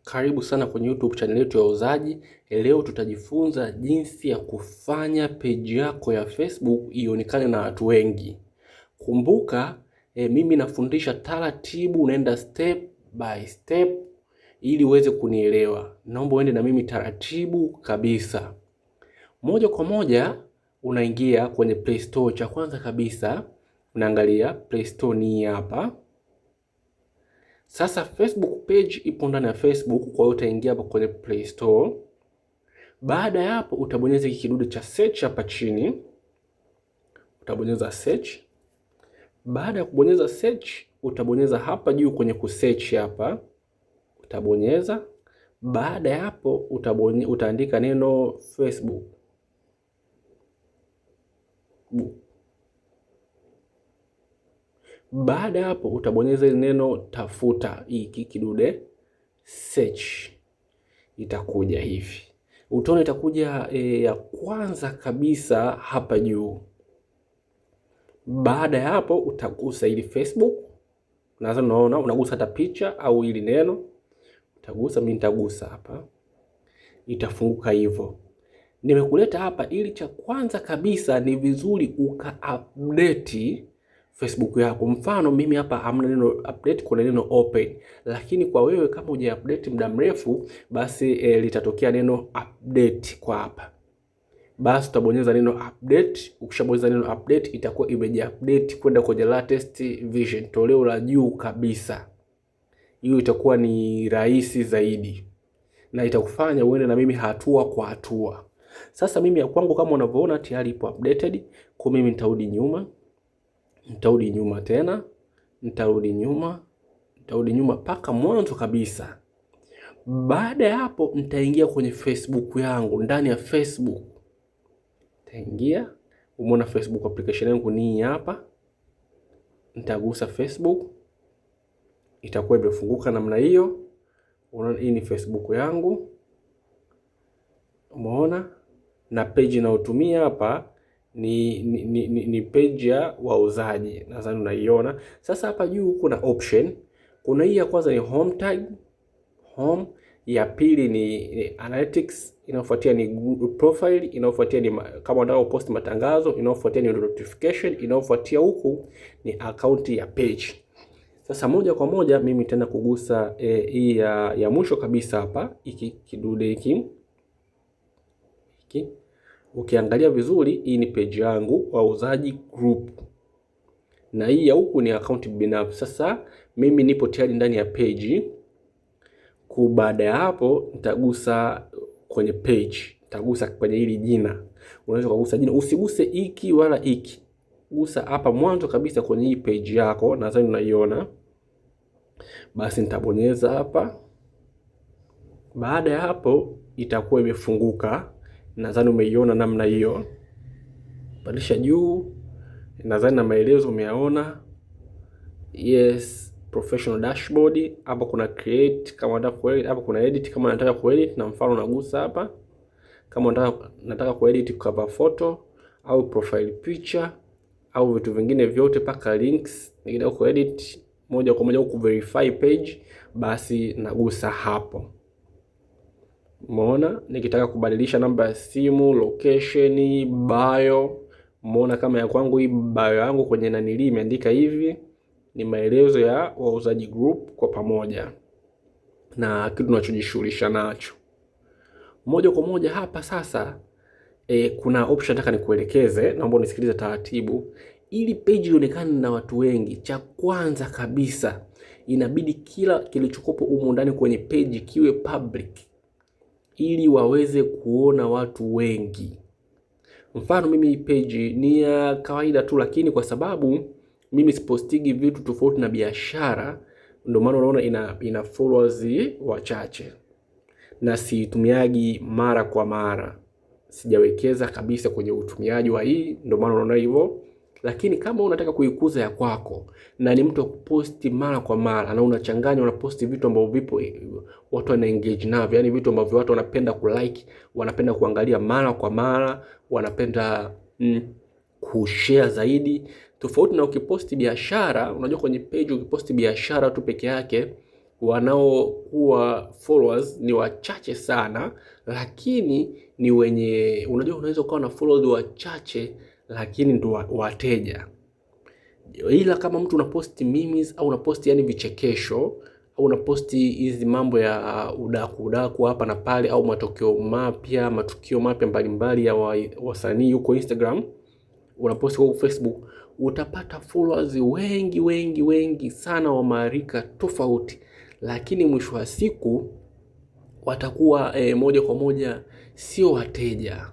Karibu sana kwenye YouTube channel yetu ya Wauzaji. Leo tutajifunza jinsi ya kufanya page yako ya Facebook ionekane na watu wengi. Kumbuka mimi nafundisha taratibu, unaenda step by step ili uweze kunielewa. Naomba uende na mimi taratibu kabisa. Moja kwa moja unaingia kwenye Play Store. Cha kwanza kabisa unaangalia Play Store ni hapa. Sasa Facebook page ipo ndani ya Facebook, kwa hiyo utaingia hapa kwenye Play Store. Baada ya hapo utabonyeza hiki kidude cha search hapa chini. Utabonyeza search. Baada ya kubonyeza search, utabonyeza hapa juu kwenye kusearch hapa. Utabonyeza. Baada ya hapo utaandika neno Facebook. Baada ya hapo utabonyeza neno tafuta, hiki kidude search. Itakuja hivi. Utaona itakuja ya kwanza kabisa hapa juu. Baada ya hapo utagusa ili Facebook. Naweza unaona unagusa hata picha au ili neno. Utagusa, mimi nitagusa hapa. Itafunguka hivyo. Nimekuleta hapa ili cha kwanza kabisa ni vizuri uka-update Facebook yako. Mfano mimi hapa hamna neno update, kuna neno open. Lakini kwa wewe kama huja update muda mrefu, basi litatokea neno update kwa hapa. Basi utabonyeza neno update. Ukishabonyeza neno update itakuwa imeji update kwenda kwenye latest version, toleo la juu kabisa. Hiyo itakuwa ni rahisi zaidi na itakufanya uende na mimi hatua kwa hatua. Sasa mimi ya kwangu kama unavyoona tayari ipo updated. Kwa mimi nitarudi nyuma. Nitarudi nyuma tena. Nitarudi nyuma mpaka mwanzo kabisa. Baada ya hapo nitaingia kwenye Facebook yangu, ndani ya Facebook. Nitaingia, umeona Facebook application yangu ni hapa. Nitagusa Facebook. Itakuwa imefunguka namna hiyo. Unaona hii ni Facebook yangu. Umeona? Na page inayotumia hapa ni page ya Wauzaji. Nadhani unaiona. Sasa hapa juu kuna option. Kuna hii ya kwanza ni home tag, home. Ya pili ni analytics, inayofuatia ni profile, inayofuatia ni kama unataka kupost matangazo, inayofuatia ni notification, inayofuatia huku ni account ya page. Sasa moja kwa moja mimi nitaenda kugusa hii ya mwisho kabisa hapa, hiki kidude hiki. Ukiangalia vizuri hii ni page yangu Wauzaji group. Na hii ya huku ni account binafsi. Sasa mimi nipo tayari ndani ya page. Baada ya hapo nitagusa kwenye page. Nitagusa kwenye hili jina. Unaweza kugusa jina, usiguse hiki wala hiki. Gusa hapa mwanzo kabisa kwenye hii page yako, nadhani unaiona. Basi nitabonyeza hapa. Baada ya hapo itakuwa imefunguka. Nadhani umeiona namna hiyo. Pandisha juu. Nadhani na maelezo umeyaona. Yes, professional dashboard. Hapa kuna create kama unataka kuedit, hapa kuna edit kama unataka kuedit, na mfano unagusa hapa. Kama nataka kuedit cover photo au profile picture au vitu vingine vyote paka links, nikitaka kuedit moja kwa moja au kuverify page, basi nagusa hapo. Umeona? Nikitaka kubadilisha namba ya simu, location, bio. Umeona kama ya kwangu hii bio yangu kwenye nanili imeandika hivi, ni maelezo ya Wauzaji group kwa pamoja na kitu tunachojishughulisha nacho. Moja kwa moja hapa sasa kuna option nataka nikuelekeze, naomba unisikilize taratibu. Ili page ionekane na watu wengi, cha kwanza kabisa inabidi kila kilichokopo humu ndani kwenye page kiwe public, ili waweze kuona watu wengi. Mfano mimi page ni ya kawaida tu, lakini kwa sababu mimi sipostigi vitu tofauti na biashara, ndio maana unaona ina followers wachache, na situmiagi mara kwa mara. Sijawekeza kabisa kwenye utumiaji wa hii, ndio maana unaona hivyo. Lakini kama unataka kuikuza ya kwako na ni mtu wa kuposti mara kwa mara, na unachanganya unaposti vitu ambavyo vipo watu wana engage navyo, yani vitu ambavyo watu wanapenda kulike, wanapenda kuangalia mara kwa mara, wanapenda kushare zaidi, tofauti na ukiposti biashara. Unajua kwenye page ukiposti biashara tu peke yake wanaokuwa followers ni wachache sana, lakini ni wenye, unajua unaweza ukawa na followers wachache lakini ndio wateja. Ila kama mtu unaposti memes au unaposti yani vichekesho au unaposti hizi mambo ya udaku hapa na pale, au matukio mapya mbalimbali ya wasanii huko Instagram, unaposti kwa Facebook, utapata followers wengi sana wa marika tofauti, lakini mwisho wa siku watakuwa moja kwa moja sio wateja.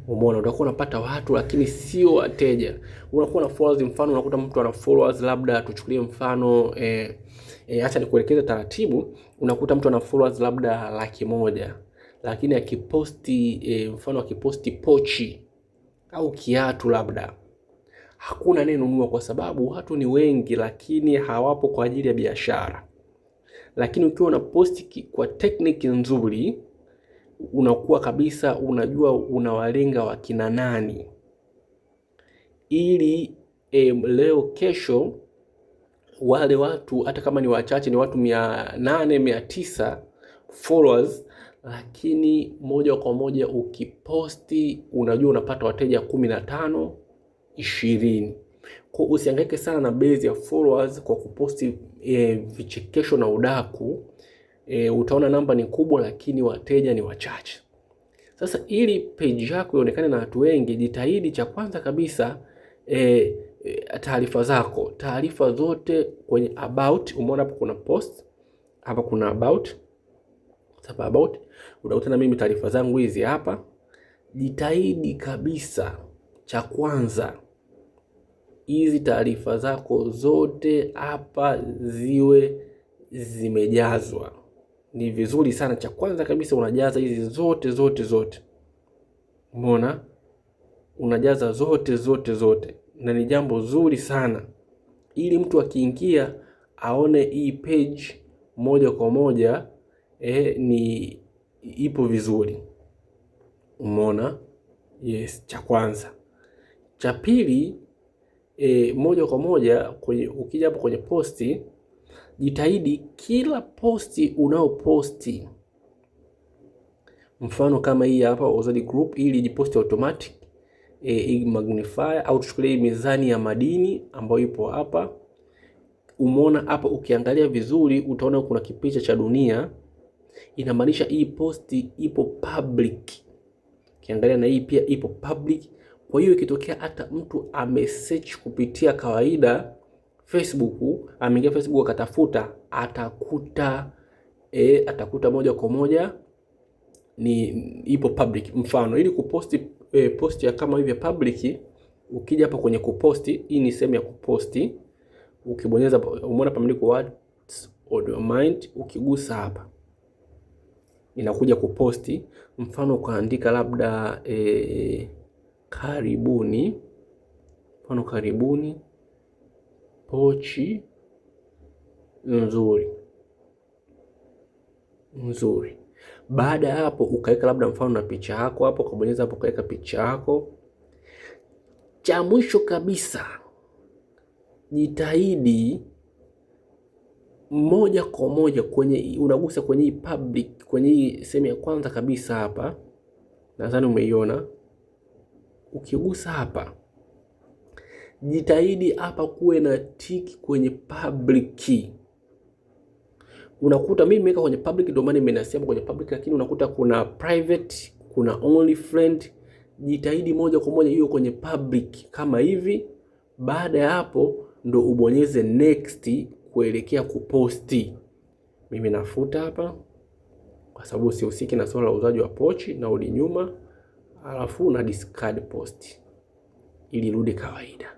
Umeona, utakuwa unapata watu lakini sio wateja. Unakuwa na followers, mfano unakuta mtu ana followers, labda tuchukulie mfano acha nikuelekeze taratibu. Unakuta mtu ana followers labda 100,000, lakini akiposti mfano akiposti pochi au kiatu labda, hakuna anayenunua kwa sababu watu ni wengi lakini hawapo kwa ajili ya biashara. Lakini ukiwa unaposti kwa technique nzuri, unakuwa kabisa unajua unawalenga wakina nani, ili leo kesho wale watu hata kama ni wachache, ni watu 800 900 followers, lakini moja kwa moja ukiposti unajua unapata wateja 15 20. Kwa usihangaike sana na base ya followers kwa kuposti vichekesho na udaku. Utaona namba ni kubwa lakini wateja ni wachache. Sasa ili page yako ionekane na watu wengi, jitahidi cha kwanza kabisa taarifa zote kwenye about. Umeona hapo kuna post, hapa kuna about. Hapa about utakutana mimi taarifa zangu hizi hapa. Jitahidi kabisa cha kwanza hizi taarifa zako zote hapa ziwe zimejazwa. Ni vizuri sana, cha kwanza kabisa unajaza hizi zote. Umeona? Unajaza zote na ni jambo zuri sana, ili mtu akiingia aone hii page moja kwa moja ni ipo vizuri. Umeona? Yes, cha kwanza. Cha pili, moja kwa moja ukija hapo kwenye posti, jitahidi kila posti unaoposti, mfano kama hii hapa Ozadi Group, ili jiposti automatic magnifier, au tuchukulie mizani ya madini ambayo ipo hapa. Umeona hapa, ukiangalia vizuri utaona kuna kipicha cha dunia, inamaanisha hii posti ipo public. Ukiangalia na hii pia ipo public. Kwa hiyo ikitokea hata mtu amesearch kupitia kawaida Facebook, ameingia Facebook akatafuta, atakuta moja kwa moja ni ipo public. Mfano, ili kuposti posti ya kama hivi public, ukija hapa kwenye kuposti, hii ni sehemu ya kuposti. Ukibonyeza, umeona pameandikwa words on your mind, ukigusa hapa inakuja kuposti. Mfano ukaandika labda karibuni, mfano karibuni pochi nzuri. Baada ya hapo ukaweka labda mfano na picha yako hapo, ukabonyeza hapo ukaweka picha yako. Cha mwisho kabisa, jitahidi moja kwa moja unagusa kwenye hii public, kwenye hii sehemu ya kwanza kabisa hapa, nadhani umeiona. Ukigusa hapa, jitahidi hapa kuwe na tiki kwenye public. Unakuta mimi nimeweka kwenye public, ndio maana nimenasema kwenye public, lakini unakuta kuna private, kuna only friend. Jitahidi moja kwa moja hiyo kwenye public kama hivi. Baada ya hapo ndo ubonyeze next kuelekea kuposti. Mimi nafuta hapa kwa sababu sihusiki na swala la uzaji wa pochi, na udi nyuma, alafu na discard post ili rudi kawaida.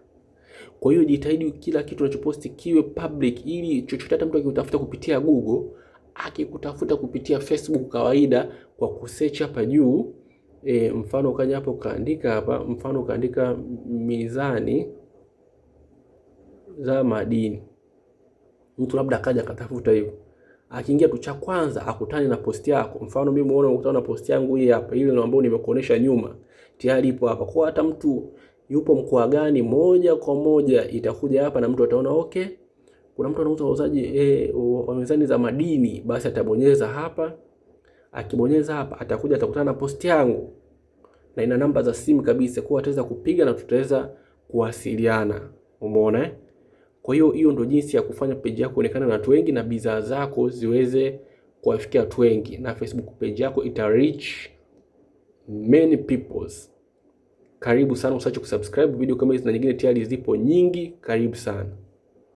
Kwa hiyo jitahidi kila kitu unachoposti kiwe public, ili chochote hata mtu akikutafuta kupitia Google, akikutafuta kupitia Facebook kawaida kwa kusearch hapa juu, mfano ukaja hapo ukaandika hapa, mfano ukaandika mizani za madini, mtu labda akaja akatafuta hiyo, akiingia tu cha kwanza akutane na posti yako. Mfano mimi muone ukutana na posti yangu hii hapa, ile ambayo nimekuonesha nyuma, tayari ipo hapa. Kwa hata mtu yupo mkoa gani, moja kwa moja itakuja hapa na mtu ataona okay, kuna mtu anauza wauzaji wa mizani za madini, basi atabonyeza hapa. Akibonyeza hapa atakuja atakutana na posti yangu na ina namba za simu kabisa, kwa ataweza kupiga na tutaweza kuwasiliana. Umeona eh? Kwa hiyo ndio jinsi ya kufanya page yako ionekane na watu wengi na bidhaa zako ziweze kuwafikia watu wengi, na Facebook page yako ita reach many peoples. Karibu sana, usiache kusubscribe. Video kama hizi na nyingine tayari zipo nyingi. Karibu sana.